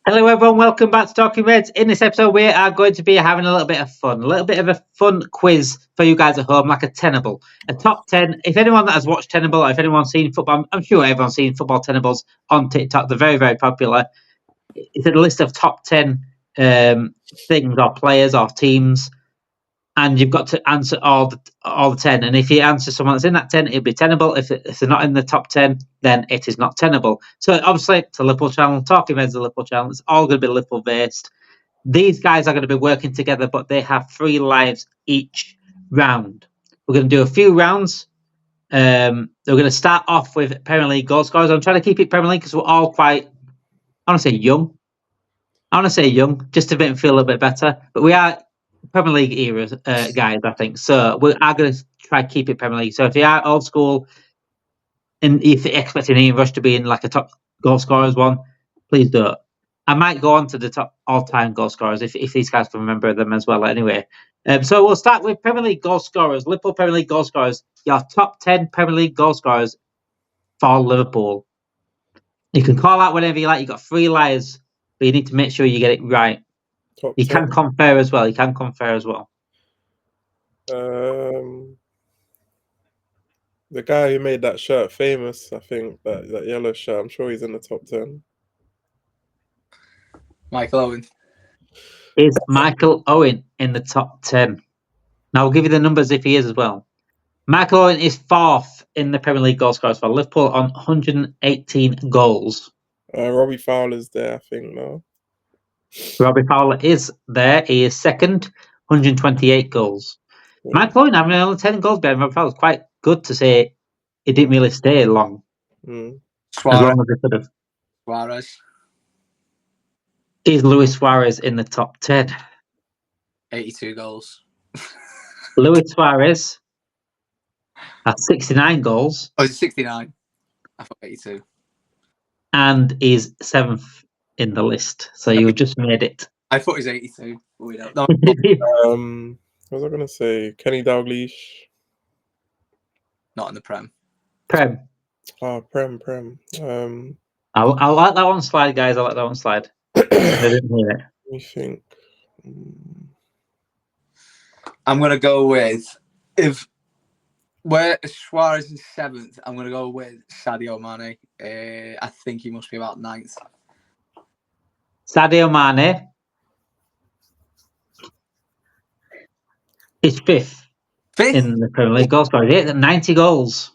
Hello, everyone. Welcome back to Talking Reds. In this episode, we are going to be having a little bit of fun, a little bit of a fun quiz for you guys at home, like a Tenable, a top 10. If anyone that has watched Tenable, or if anyone's seen football, I'm sure everyone's seen football Tenables on TikTok. They're very, very popular. It's a list of top 10 things or players or teams, and you've got to answer all the 10. And if you answer someone that's in that 10, it'll be Tenable. If they're not in the top 10, then it is not Tenable. So obviously, it's a Liverpool channel. Talking Reds is a Liverpool channel. It's all going to be Liverpool based. These guys are going to be working together, but they have 3 lives each round. We're going to do a few rounds. We're going to start off with Premier League goal scorers. I'm trying to keep it Premier League because we're all quite, I want to say young. Just to make them feel a little bit better. But we are Premier League era guys, I think. So we are going to try to keep it Premier League. So if you are old school and if you're expecting Ian Rush to be in like a top goal scorers one, please do it. I might go on to the top all-time goal scorers if these guys can remember them as well. Anyway, so we'll start with Premier League goal scorers. Liverpool Premier League goal scorers. Your top 10 Premier League goal scorers for Liverpool. You can call out whenever you like. You've got 3 lives, but you need to make sure you get it right. Top You 10. can compare as well. The guy who made that shirt famous, I think, that yellow shirt, I'm sure he's in the top 10. Michael Owen. Is Michael Owen in the top 10? Now, I'll give you the numbers if he is as well. Michael Owen is 4th in the Premier League goal scorers for Liverpool on 118 goals. Robbie Fowler's there, I think, no? Robbie Fowler is there. He is 2nd, 128 goals. Yeah. Michael Owen having only 10 goals behind Robbie Fowler is quite good to say he didn't really stay long. As long as he could have. Suarez. Is Luis Suarez in the top 10? 82 goals. Luis Suarez has 69 goals. Oh, is it 69? I thought 82. And is 7th in the list. So you just made it. I thought it was 82. We don't know. What was I going to say? Kenny Dalglish. Not in the Prem. Prem. Oh, Prem. I'll let that one slide, guys. I'll let that one slide. I didn't hear it. Let me think. I'm going to go with, where Suarez is 7th, I'm going to go with Sadio Mane. I think he must be about 9th. Sadio Mane is 5th in the Premier League goal scorer. 90 goals.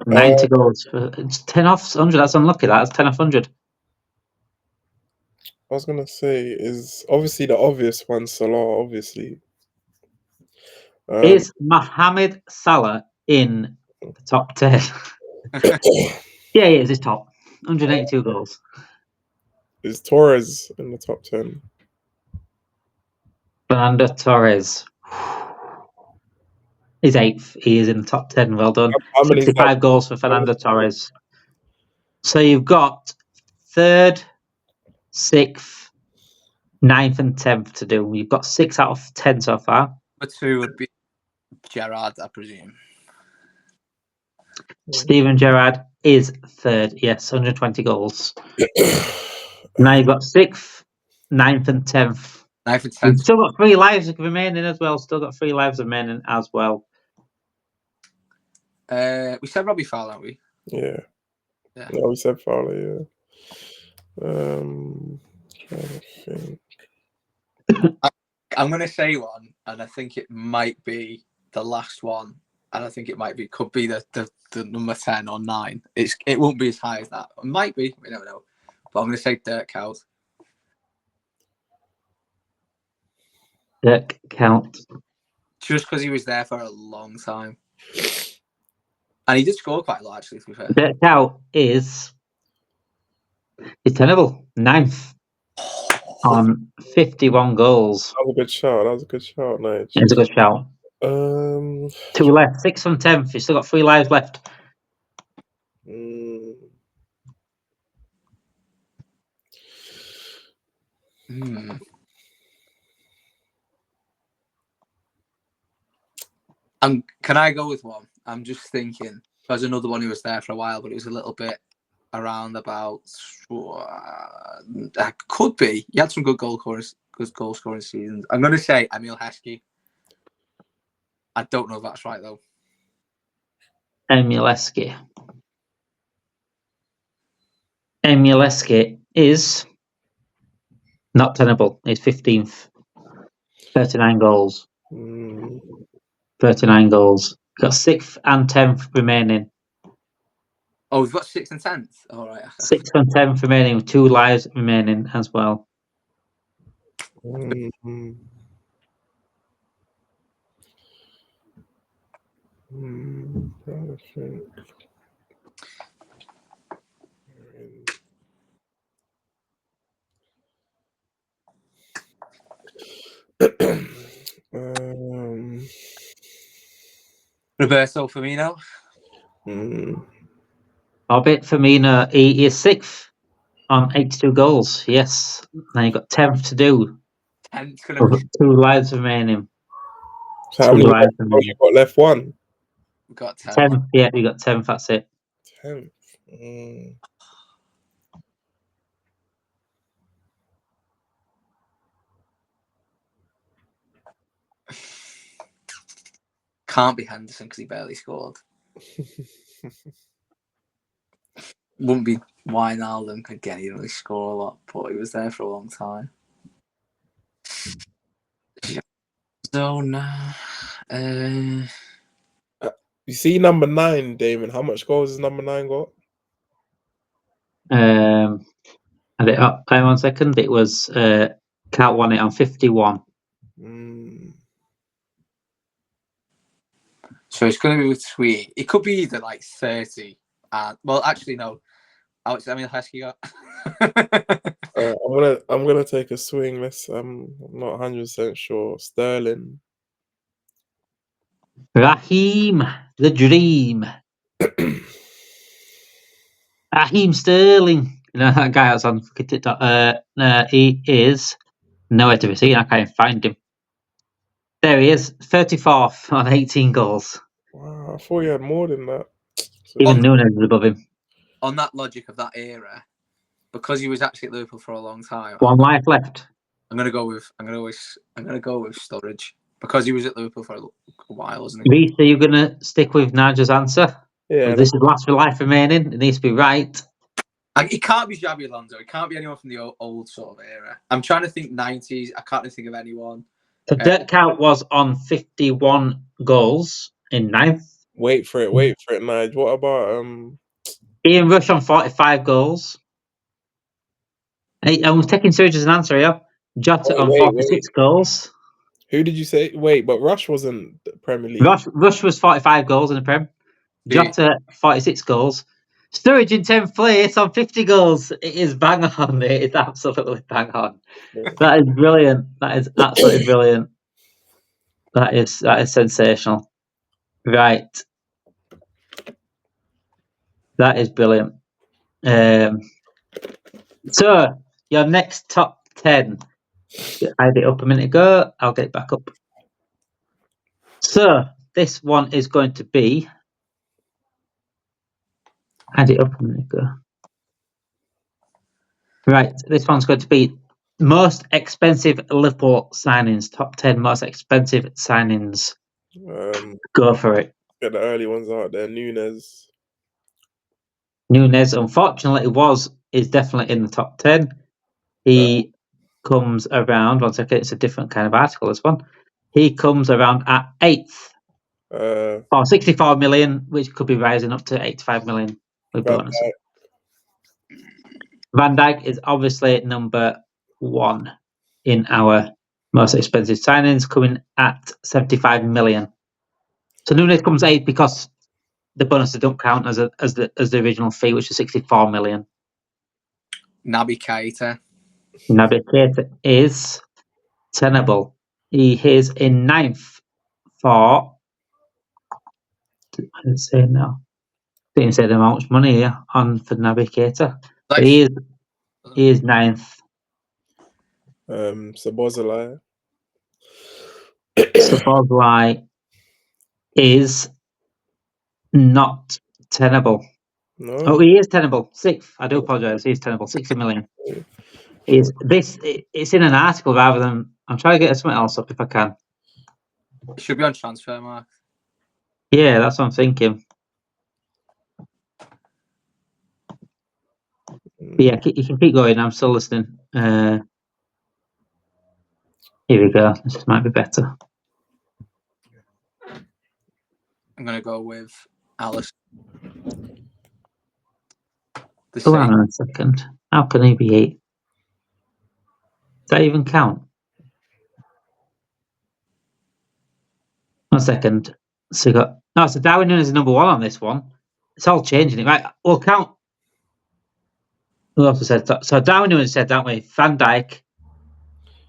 90 goals. It's 10 off 100. That's unlucky. That's 10 off 100. I was going to say is obviously the obvious one, Salah, obviously. Is Mohamed Salah in the top 10? Yeah, he is. He's top. 182 goals. Is Torres in the top 10? Fernando Torres is 8th. He is in the top 10. Well done. 65 goals for Fernando Torres. So you've got 3rd, 6th, 9th, and 10th to do. You've got 6 out of 10 so far. Number 2 would be Gerrard, I presume. Steven Gerrard is 3rd. Yes, 120 goals. Now you've got 6th, 9th, and 10th. 9th and 10th. You've still got 3 lives remaining as well. We said Robbie Fowler, haven't we? Yeah. No, we said Fowler, yeah. Trying to think. I'm going to say one, and I think it might be the last one, and I think it could be the number 10 or 9. It won't be as high as that. It might be. We don't know. But I'm going to say Dirk Kuyt. Dirk Kuyt. Just because he was there for a long time. And he did score quite a lot, actually, to be fair. Dirk Kuyt is Tenable, 9th on 51 goals. That was a good shout, Naj. It's a good shout. 2 left, 6th from 10th. You've still got 3 lives left. Can I go with one? I'm just thinking. There's another one who was there for a while, but it was a little bit around about Could be. He had some good goal scoring seasons. I'm going to say Emil Heskey. I don't know if that's right though. Emil Heskey. Emil Heskey is not tenable. He's 15th. 39 goals. 39 goals. Got 6th and 10th remaining. Oh, we've got 6th and 10th. All right. 6th and 10th remaining with 2 lives remaining as well. Roberto Firmino. Robert Firmino, he is 6th on 82 goals. Yes. Now you've got 10th to do. 10th gonna be... 2 lives remaining. So how many you got left? 1. We've got 10th. 10th, yeah, you got 10th, that's it. 10th. Can't be Henderson because he barely scored. Wouldn't be Wijnaldum. Again, he didn't really score a lot, but he was there for a long time. So, you see number 9, Damon. How much goals has number 9 got? And it up. Hang on 1 second. It was Cat won it on 51. So it's going to be between. It could be either like 30 and well, actually no. Alex, Emil Heskey got. I'm gonna take a swing. I'm not 100% sure. Sterling. Raheem, the dream. Raheem Sterling. You know that guy that's on Tik Tok. He is nowhere to be seen. I can't find him. There he is, 34th on 18 goals. Wow, I thought he had more than that. Even Núñez is above him. On that logic of that era, because he was actually at Liverpool for a long time. 1 life left. I'm gonna go with Sturridge because he was at Liverpool for a while, wasn't he? Rhys, are you gonna stick with Naj's answer? Yeah. This is last for life remaining. It needs to be right. It can't be Xabi Alonso. It can't be anyone from the old sort of era. I'm trying to think 90s. I can't think of anyone. The dirt count was on 51 goals in 9th. Wait for it, Naj. What about Ian Rush on 45 goals. Hey, I'm taking Sturridge as an answer here. Jota on 46 goals. Who did you say? Wait, but Rush wasn't the Premier League. Rush was 45 goals in the Prem. Jota 46 goals. Sturridge in 10th place on 50 goals. It is bang on. It is absolutely bang on. Yeah. That is brilliant. That is absolutely brilliant. That is sensational. Right. That is brilliant. So your next top 10. I had it up a minute ago. I'll get it back up. So this one is going to be. I had it up a minute ago. Right, this one's going to be most expensive Liverpool signings. Top 10 most expensive signings. Go for it. Get the early ones out there. Núñez, unfortunately, is definitely in the top 10. He comes around. 1 second, it's a different kind of article. This one. He comes around at 8th. 64 million, which could be rising up to 85 million with bonus. Van Dijk is obviously number 1 in our most expensive signings, coming at 75 million. So Núñez comes 8th because the bonuses don't count as the original fee, which is 64 million. Naby Keita. Naby Keita is tenable. He is in 9th for. I didn't say no. Didn't say how much money here on for Naby Keita. But he is 9th. Szoboszlai. Szoboszlai is not tenable. No. Oh, he is tenable. 6th. I do apologise. He is tenable. 60 million. It's in an article rather than. I'm trying to get something else up if I can. It should be on Transfermarkt. Yeah, that's what I'm thinking. But yeah, you can keep going. I'm still listening. Here we go. This might be better. I'm going to go with Alice. Hang on a second. How can he be 8? Does that even count? 1 second. So you got so Darwin Núñez is number 1 on this one. It's all changing it, right? We'll count. Who else said that? So Darwin Núñez said, don't we? Van Dijk,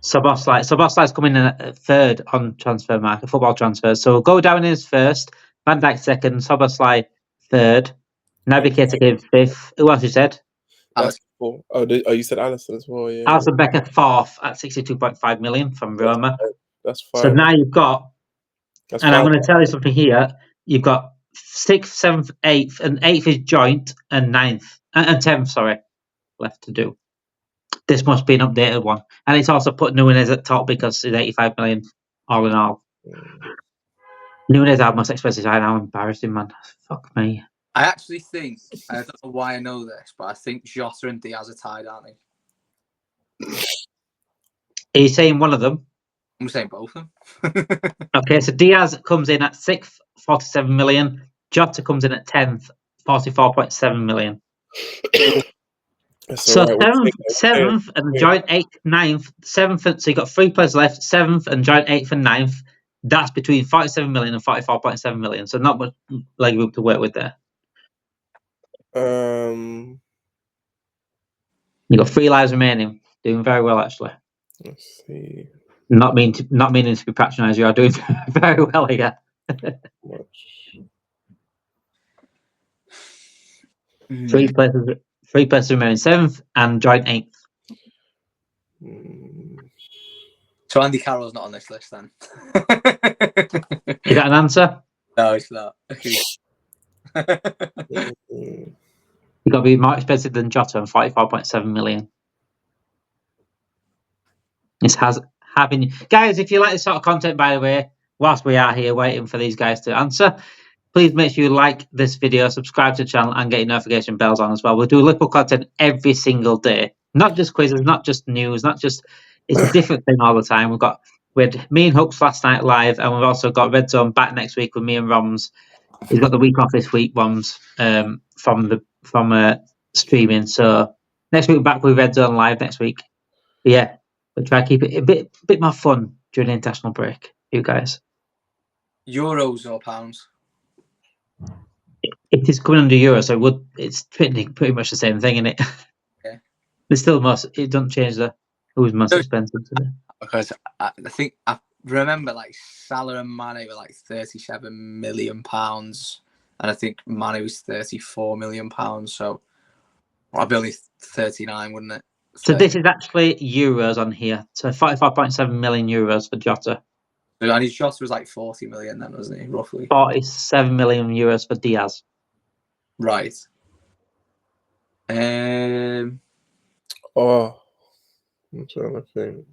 Szoboszlai's coming in at 3rd on Transfermarkt, football transfers. So we'll go Darwin Núñez first, Van Dijk 2nd, Szoboszlai 3rd, Naby Keita 5th. Who else you said? That's cool. Oh, you said Alisson as well, yeah. Alisson Becker 4th at 62.5 million from Roma. That's fine. So now you've got, That's and fine. I'm going to tell you something here. You've got 6th, 7th, 8th, and 8th is joint, and 9th and 10th. Sorry, left to do. This must be an updated one, and it's also put Núñez at top because it's 85 million all in all. Núñez our most expensive side now. Embarrassing, man. Fuck me. I actually think, I don't know why I know this, but I think Jota and Diaz are tied, aren't they? Are you saying one of them? I'm saying both of them. Okay, so Diaz comes in at 6th, 47 million. Jota comes in at 10th, 44.7 million. So right. 7th and joint 8th, 9th, 7th. So you got 3 players left, 7th and joint 8th and 9th. That's between 47 million and 44.7 million. So not much leg room to work with there. You got 3 lives remaining. Doing very well, actually. Let's see. Not meaning to be patronised. You are doing very well here. 3 places remaining. 7th and joint 8th. So Andy Carroll's not on this list then. Is that an answer? No, it's not. You've got to be more expensive than Jota and 44.7 million. This has having guys. If you like this sort of content, by the way, whilst we are here waiting for these guys to answer, please make sure you like this video, subscribe to the channel, and get your notification bells on as well. We'll do Liverpool content every single day, not just quizzes, not just news, not just. It's a different thing all the time. We had me and Hooks last night live, and we've also got Red Zone back next week with me and Roms. He's got the week off this week, Roms, from streaming. So next week we're back with Red Zone live next week. But yeah, we'll try to keep it a bit more fun during the international break, you guys. Euros or pounds? It is coming under Euro, so it's pretty much the same thing, isn't it? Yeah. It's still it doesn't change who's most expensive today. Because I think I remember like Salah and Mane were like £37 million, and I think Mane was £34 million. So I'd be only 39, wouldn't it? So this is actually euros on here. So 45.7 million euros for Jota. And his Jota was like 40 million then, wasn't he? Roughly 47 million euros for Diaz. Right. I'm trying to think.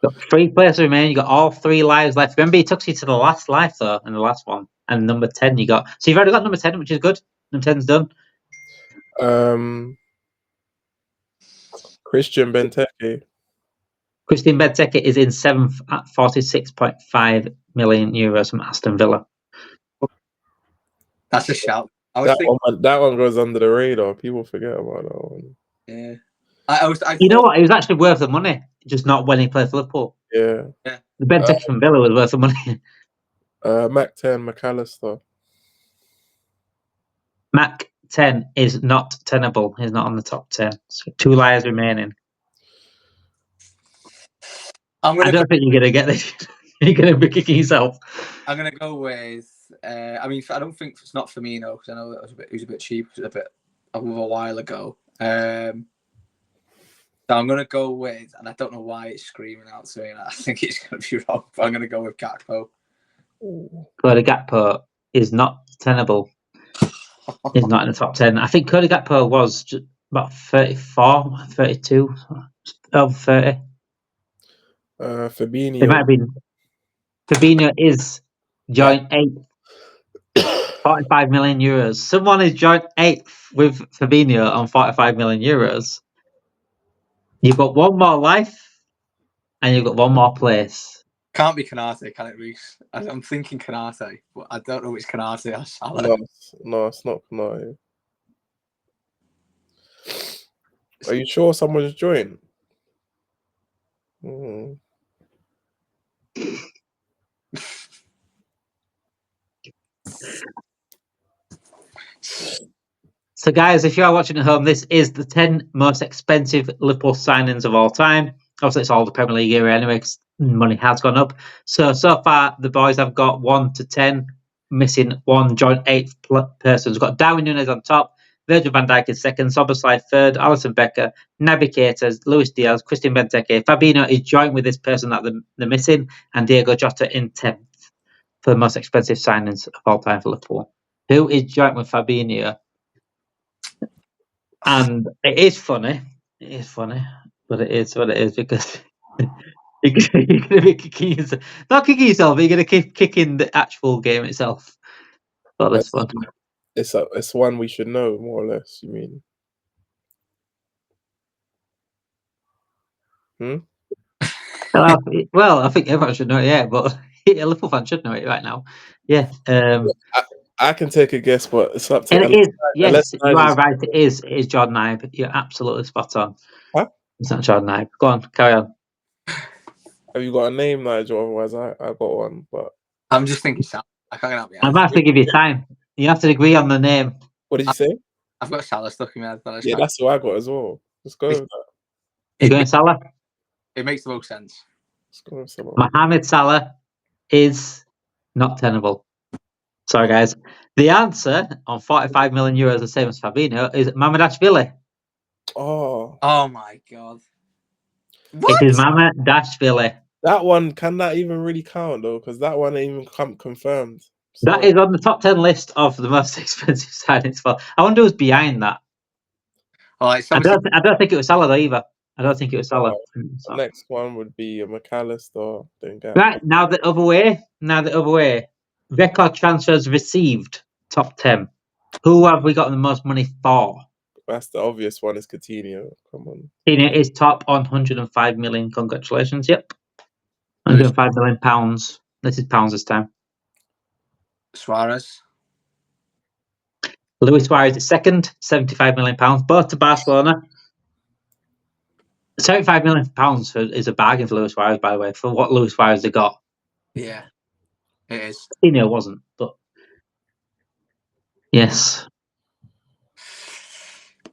Got 3 players remain. You got all 3 lives left. Remember, he took you to the last life though, in the last one, and number 10 you got. So you've already got number 10, which is good. Number 10's done. Christian Benteke. Christian Benteke is in 7th at 46.5 million euros from Aston Villa. That's a shout. That one goes under the radar. People forget about that one. Yeah. You know what? It was actually worth the money, just not when he played for Liverpool. Yeah. The Benteke from Villa was worth the money. Mac 10, McAllister. Mac 10 is not tenable. He's not on the top 10. So 2 lives remaining. I don't think you're going to get this. You're going to be kicking yourself. I'm going to go with. I don't think it's not Firmino because I know it was a bit cheap. It was a bit of a while ago. So I'm going to go with, and I don't know why it's screaming out to me. I think it's going to be wrong, but I'm going to go with Gakpo. Cody Gakpo is not tenable. He's not in the top 10. I think Cody Gakpo was about 34, 32, over 30. It might Fabinho. have been. Fabinho is joint 8th, 45 million euros. Someone is joint 8th with Fabinho on 45 million euros. You've got one more life, and you've got one more place. Can't be Canate, can it, Rhys? I'm thinking Canate, but I don't know which Canate or Salah. No, it's not Canate. Are you sure someone's joined? So, guys, if you are watching at home, this is the 10 most expensive Liverpool signings of all time. Obviously, it's all the Premier League era anyway, because money has gone up. So far, the boys have got 1 to 10, missing one joint 8th person. We've got Darwin Núñez on top, Virgil van Dijk is second, Szoboszlai third, Alisson Becker, Naby Keita, Luis Diaz, Christian Benteke. Fabinho is joint with this person that they're missing, and Diego Jota in 10th for the most expensive signings of all time for Liverpool. Who is joint with Fabinho? And it is funny. It is funny, but it is what it is because you're going to be kicking yourself. Not kicking yourself, but you're going to keep kicking the actual game itself. Not this one. It's one we should know, more or less, you mean? Well, I think everyone should know it, yeah, but a Liverpool fan should know it right now. Yeah. I can take a guess, but it's up to... And it is, yes, you are right, it is Jordan Ibe. You're absolutely spot on. What? It's not Jordan Ibe. Go on, carry on. Have you got a name, Nigel? Otherwise, I got one, but... I'm just thinking Salah. I can't help you. I'm have to give you time. You have to agree on the name. What did you say? I've got Salah stuck in my head. Yeah, that's what I got as well. Let's go with that. You're going Salah? It makes the most sense. Let's go with Salah. Mohamed Salah is not tenable. Sorry, guys. The answer on 45 million euros, the same as Fabinho, is Mamardashvili. Oh my God. What? It is Mamardashvili. That one, can that even really count, though? Because that one ain't even confirmed. So... That is on the top 10 list of the most expensive signings. For. I wonder who's behind that. I don't think it was Salah, though, either. I don't think it was Salah. The next one would be a McAllister. Right, now the other way. Record transfers received, top 10. Who have we got the most money for? That's the obvious one, is Coutinho. Come on. Coutinho is top on 105 million. Congratulations. Yep. 105 million pounds. This is pounds this time. Suarez. Luis Suarez is second, 75 million pounds. Both to Barcelona. 75 million pounds is a bargain for Luis Suarez, by the way, for what Luis Suarez has got. Yeah, it is. Coutinho wasn't, but yes.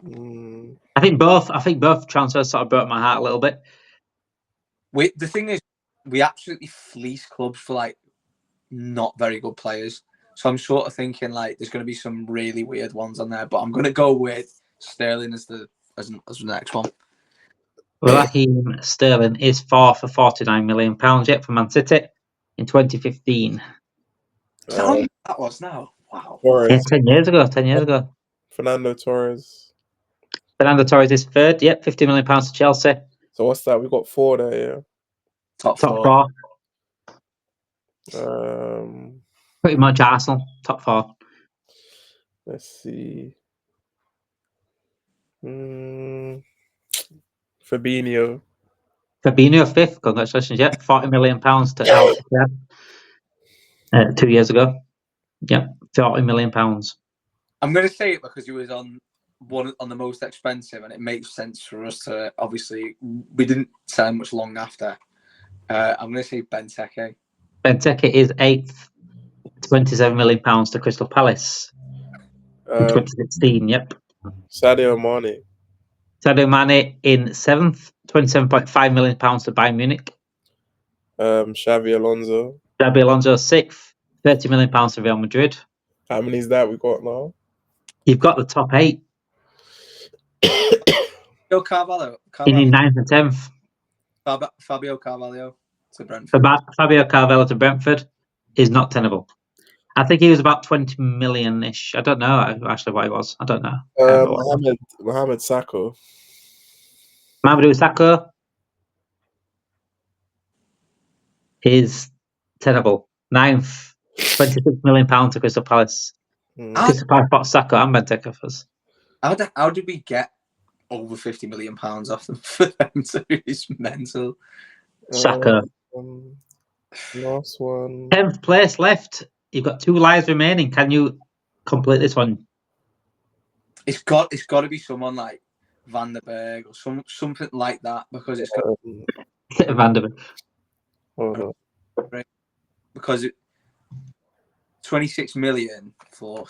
I think both transfers sort of broke my heart a little bit. The thing is, we absolutely fleece clubs for like not very good players. So I'm sort of thinking like there's going to be some really weird ones on there, but I'm going to go with Sterling as the next one. Raheem Sterling is 4 for 49 million pounds yet for Man City in 2015. That was now. Wow. Yeah, 10 years ago. Fernando Torres. Fernando Torres is third. Yep, 50 million pounds to Chelsea. So what's that? We got 4 there. Yeah. Top 4. Pretty much Arsenal. Top 4. Let's see. Fabinho 5th. Congratulations. Yep, 40 million pounds to Al. 2 years ago. Yep, 40 million pounds. I'm going to say it because he was on the most expensive, and it makes sense for us to obviously we didn't sell him much long after. I'm going to say Benteke. Benteke is 8th, 27 million pounds to Crystal Palace in 2016. Yep. Sadio Mane in 7th, 27.5 million pounds to Bayern Munich. Xabi Alonso 6th, 30 million pounds to Real Madrid. How many is that we got now? You've got the top 8. Carvalho. In 9th and 10th. Fabio Carvalho to Brentford. Fabio Carvalho to Brentford is not tenable. I think he was about 20 million-ish. I don't know actually what he was. I don't know. Mohamed Sakho. Mamadou Sakho is tenable. 9th, £26 million to Crystal Palace. Crystal Palace bought Sakho and Benteke first. How did we get over £50 million off them for them to is mental? Sakho. Last one. 10th place left. You've got 2 lives remaining. Can you complete this one? It's got to be someone like Van der Berg or something like that, because it's got Van der Berg. Hold on. because 26 million for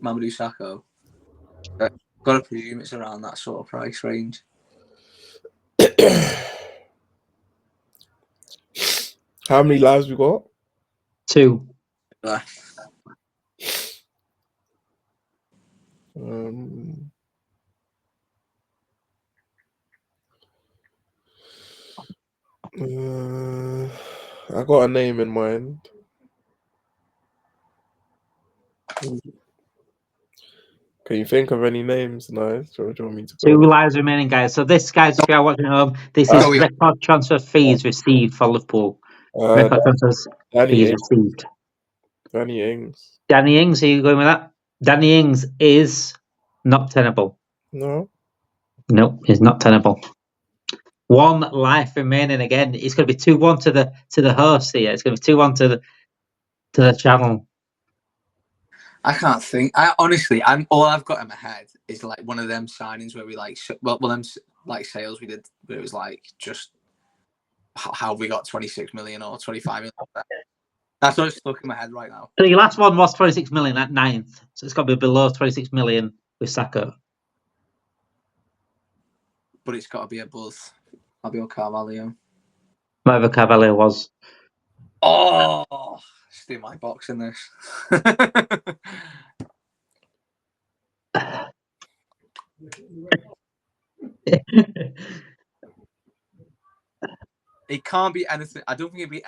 Mamadou Sakho. Got to presume it's around that sort of price range. How many lives we got? 2. I got a name in mind. Can you think of any names, Naj? Do you want me to go? 2 lives remaining, guys. So this, guys, if you are watching at home, this is record transfer fees received for Liverpool. Record transfer fees received. Danny Ings. Danny Ings, are you going with that? Danny Ings is not tenable. No. Nope, he's not tenable. 1 life remaining again. It's going to be 2-1 to the host here. It's going to be 2-1 to the channel. I can't think. All I've got in my head is like one of them signings where we them like sales we did, but it was like just how we got 26 million or 25 million. That's what's stuck in my head right now. So your last one was 26 million at 9th, so it's got to be below 26 million with Sakho. But it's got to be above Fabio Carvalho. Whatever Carvalho was. Oh, still my box in this. It can't be anything. I don't think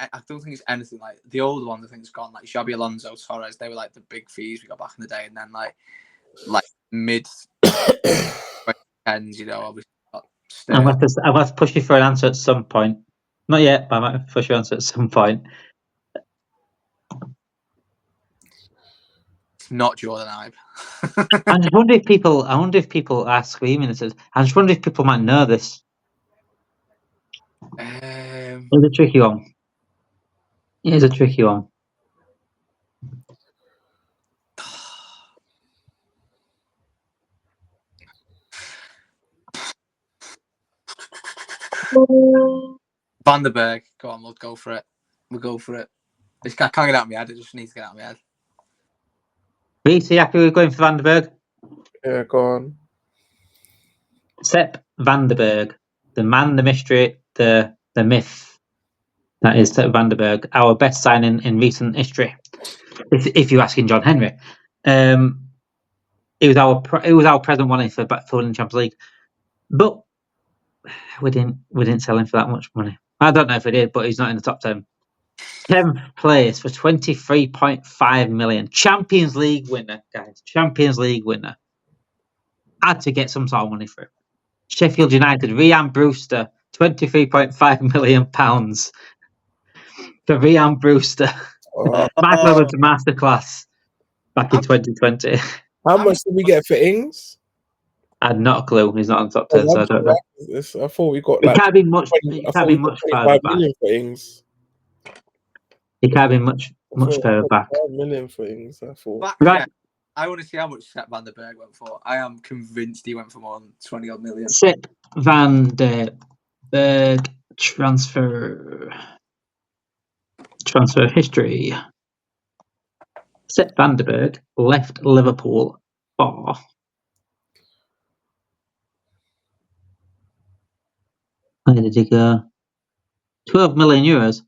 it's anything like the old ones. I think it's gone like Xabi Alonso, Torres. They were like the big fees we got back in the day, and then like mid 2010s, obviously. I'm going to push you for an answer at some point. Not yet, but I might push your answer at some point. It's not Jordan Ibe. I just wonder if people are screaming. I just wonder if people might know this. It's a tricky one. It is a tricky one. Van der Berg. Go on, we'll go for it. I can't get out of my head. It just needs to get out of my head. Rhys, are you happy with going for Van der Berg? Yeah, go on. Sepp Van der Berg, the man, the mystery, the myth. That is Sepp Van der Berg, our best signing in recent history. If you're asking John Henry, it was our present one for winning the Champions League, but we didn't sell him for that much money. I don't know if we did, but he's not in the top 10. 10th place for 23.5 million. Champions League winner, guys. Champions League winner. Had to get some sort of money for it. Sheffield United, Ryan Brewster, £23.5 million for Ryan Brewster. Michael Owen's masterclass back in 2020. How much did we get for Ings? I had not a clue. He's not on top 10, so I don't know. I thought we got It can't be much. It can't be much further back. For Ings. It can't be much further back. 5 million for Ings, I thought. Right. I want to see how much Sepp Van der Berg went for. I am convinced he went for more than 20 odd million. Sepp Van der Berg transfer history. Sepp Van der Berg left Liverpool for where did he go? 12 million euros.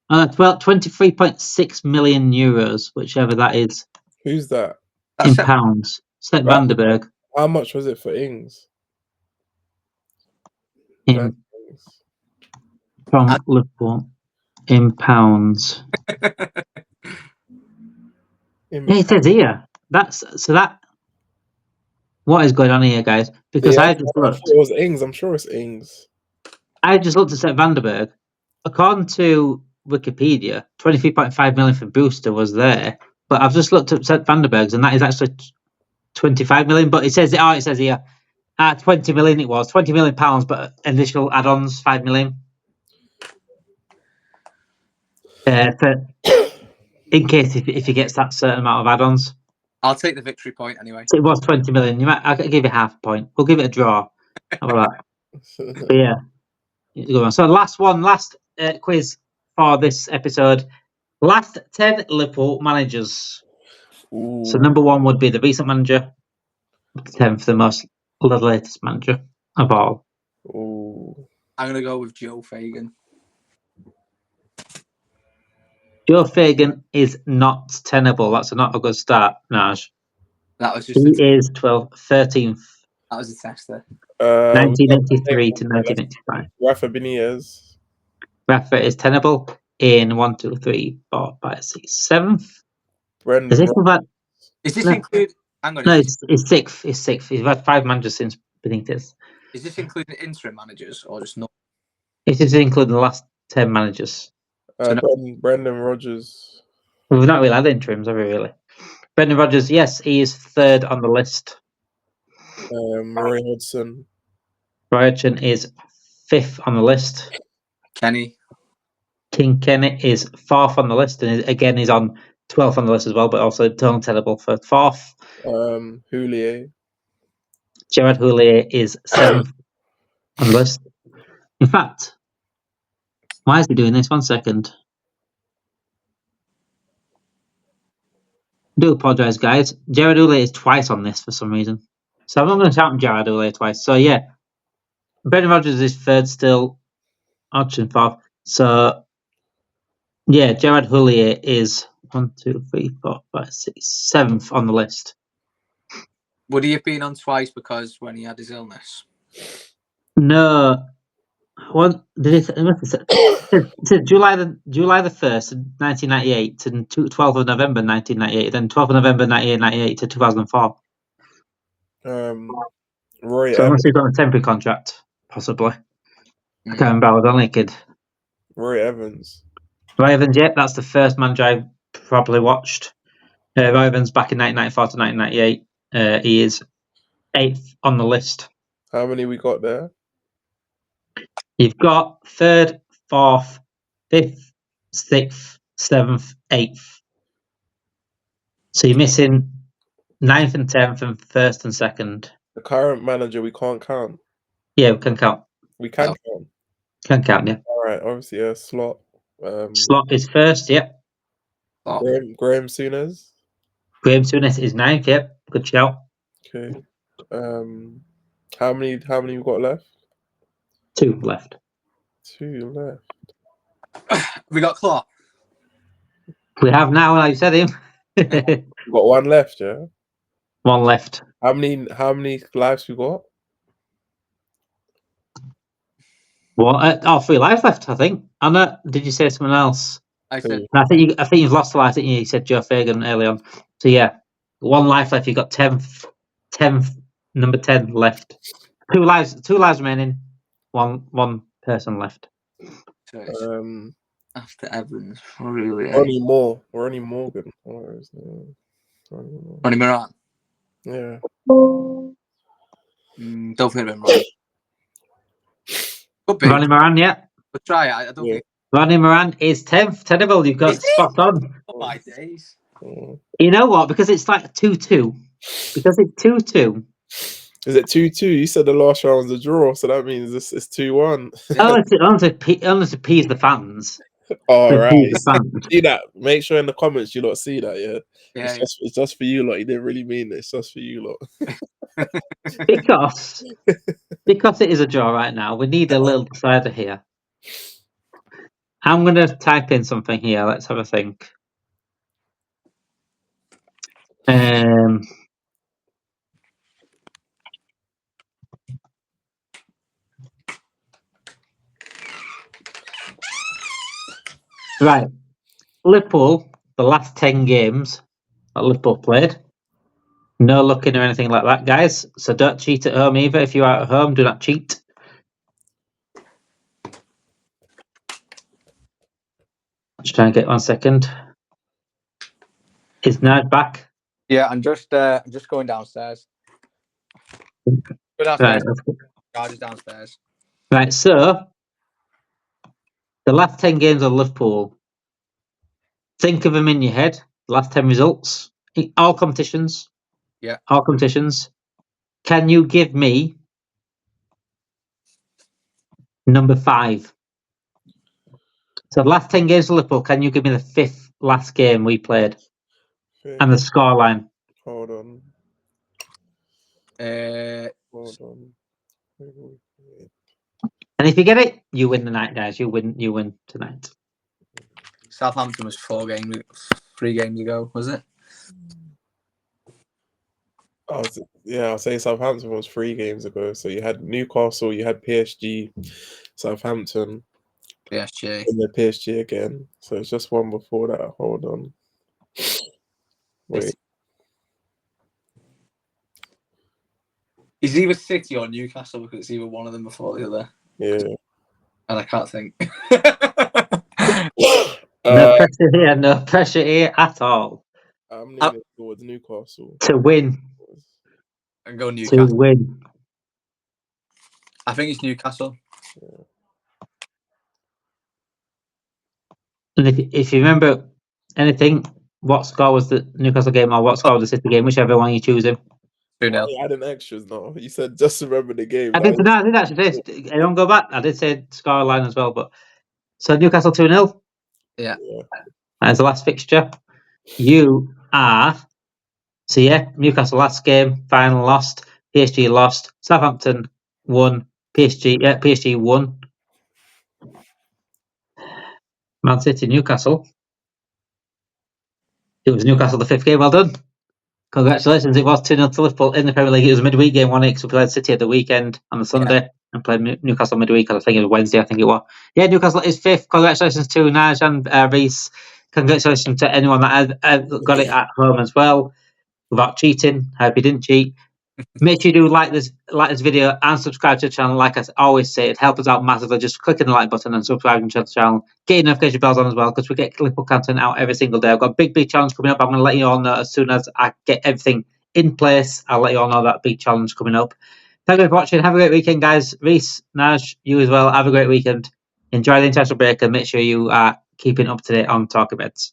23.6 million euros, whichever that is. Who's that? In pounds. Sepp Van der Berg. How much was it for Ings? From Liverpool in pounds. It says here. That. What is going on here, guys? Because Yeah, I I just thought looked. it was Ings. I'm sure it's Ings. I just looked at Sepp Vandenberg. According to Wikipedia, 23.5 million for Booster was there, but I've just looked at Sepp Vandenberg's, and that is actually 25 million. But it says here, 20 million. It was 20 million pounds, but additional add-ons 5 million. In case if he gets that certain amount of add-ons. I'll take the victory point anyway. So it was 20 million. I could give you half a point. We'll give it a draw. How about that? But yeah. Good one. So last quiz for this episode. Last 10 Liverpool managers. Ooh. So number 1 would be the recent manager. 10th, the latest manager of all. Ooh. I'm going to go with Joe Fagan. Joe Fagan is not tenable. That's not a good start, Naj. That was just He is 13th. That was a tester. 1983 to 1985. Rafa Benitez. Rafa is tenable in 1, 2, 3, 4, 5, 6, 7th. Brendan. Is this include? Hang on. No, it's 6th. It's 6th. He's had 5 managers since Benitez. Is this including interim managers or just not? It is including the last 10 managers. Brendan Rodgers. We've not really had interims, have we, really? Brendan Rodgers, yes, he is 3rd on the list. Roy Hodgson. Roy Hodgson is 5th on the list. King Kenny is 4th on the list, and again, he's on 12th on the list as well, but also totally tenable for 4th. Houllier. Gerard Houllier is 7th on the list. In fact, why is he doing this? 1 second. I do apologise, guys. Gerard Houllier is twice on this for some reason. So I'm not going to shout Gerard Houllier twice. So yeah, Brendan Rodgers is 3rd still. Hodgson 4th. So yeah, Gerard Houllier is 1, 2, 3, 4, 5, 6, 7th on the list. Would he have been on twice because when he had his illness? No. What did it say? July the 1st, 1998 to 12th of November 1998, then 12th of November 1998 to 2004. Roy So Evans. unless he's on a temporary contract, possibly. I can't remember. I was only a kid. Roy Evans. Roy Evans, yeah, that's the first manager I probably watched. Roy Evans back in 1994 to 1998. He is 8th on the list. How many we got there? You've got 3rd, 4th, 5th, 6th, 7th, 8th. So you're missing 9th and 10th and 1st and 2nd. The current manager we can't count. Yeah, we can count. We can count. Can count, yeah. All right, obviously, yeah, Slot. Slot is 1st, yep. Graham Souness. Graham Souness is 9th, yep. Good shout. Okay. How many we got left? 2 left. 2 left. We got Klopp. We have now, like you said him. We got 1 left, yeah. 1 left. How many lives we got? Well, 3 lives left, I think. Anna, did you say someone else? I said. I think you've lost a life. I think you said Joe Fagan early on. So yeah, 1 life left. You've got 10th, number 10 left. 2 lives remaining. One person left. So after Evans, really. Ronnie Moore. Ronnie Morgan. Ronnie Moran. Yeah. Don't think of him right. Could be. Ronnie Moran, yeah. But try it. I don't think. Ronnie Moran is 10th. Tenable, you've got spot on. Oh my days. You know what? Because it's like 2-2. Because it's 2-2. Is it 2-2? You said the last round was a draw, so that means it's 2-1. Only to appease the fans. All right. See that? Make sure in the comments you lot see that, yeah? Yeah. It's just for you lot. You didn't really mean it. It's just for you lot. Because it is a draw right now, we need a little decider here. I'm going to type in something here. Let's have a think. Right. Liverpool, the last 10 games that Liverpool played. No looking or anything like that, guys. So don't cheat at home either. If you are at home, do not cheat. Let's try and get 1 second. Is Naj back? Yeah, I'm just going downstairs. Go downstairs. Charge is downstairs. Right, so the last 10 games of Liverpool, think of them in your head. The last 10 results, all competitions. Yeah. All competitions. Can you give me number 5? So the last 10 games of Liverpool, can you give me the 5th last game we played? And the scoreline? Hold on. Hold on. And if you get it, you win the night, guys. You win tonight. Southampton was 3 games ago, was it? I'll say Southampton was 3 games ago. So you had Newcastle, you had PSG, Southampton, PSG, and then PSG again. So it's just one before that. Hold on. Wait. It's either City or Newcastle because it's either one of them before the other. Yeah. And I can't think. No pressure here. No pressure here at all. I'm leaning towards Newcastle. To win. And go Newcastle. To win. I think it's Newcastle. Yeah. And if you remember anything, what score was the Newcastle game or what score was the City game, whichever one you choose him? 2-0. You adding extras now. You said just remember the game. I did actually say, I don't go back. I did say score line as well, but so Newcastle 2-0. Yeah. That's the last fixture. You are Newcastle last game, final lost, PSG lost, Southampton won, PSG won. Man City, Newcastle. It was Newcastle the 5th game. Well done. Congratulations. It was 2-0 to Liverpool in the Premier League. It was a midweek game, wasn't it? Because we played City at the weekend on the Sunday and played Newcastle midweek. I think it was Wednesday. I think it was. Yeah, Newcastle is 5th. Congratulations to Naj and Rhys. Congratulations to anyone that got it at home as well without cheating. I hope you didn't cheat. Make sure you do like this video and subscribe to the channel. Like I always say, it helps us out massively. Just clicking the like button and subscribing to the channel. Get your notification bells on as well because we get Liverpool content out every single day. I've got a big challenge coming up. I'm going to let you all know as soon as I get everything in place. I'll let you all know that big challenge coming up. Thank you for watching. Have a great weekend, guys. Rhys, Naj, you as well. Have a great weekend. Enjoy the international break and make sure you are keeping up to date on Talking Beds.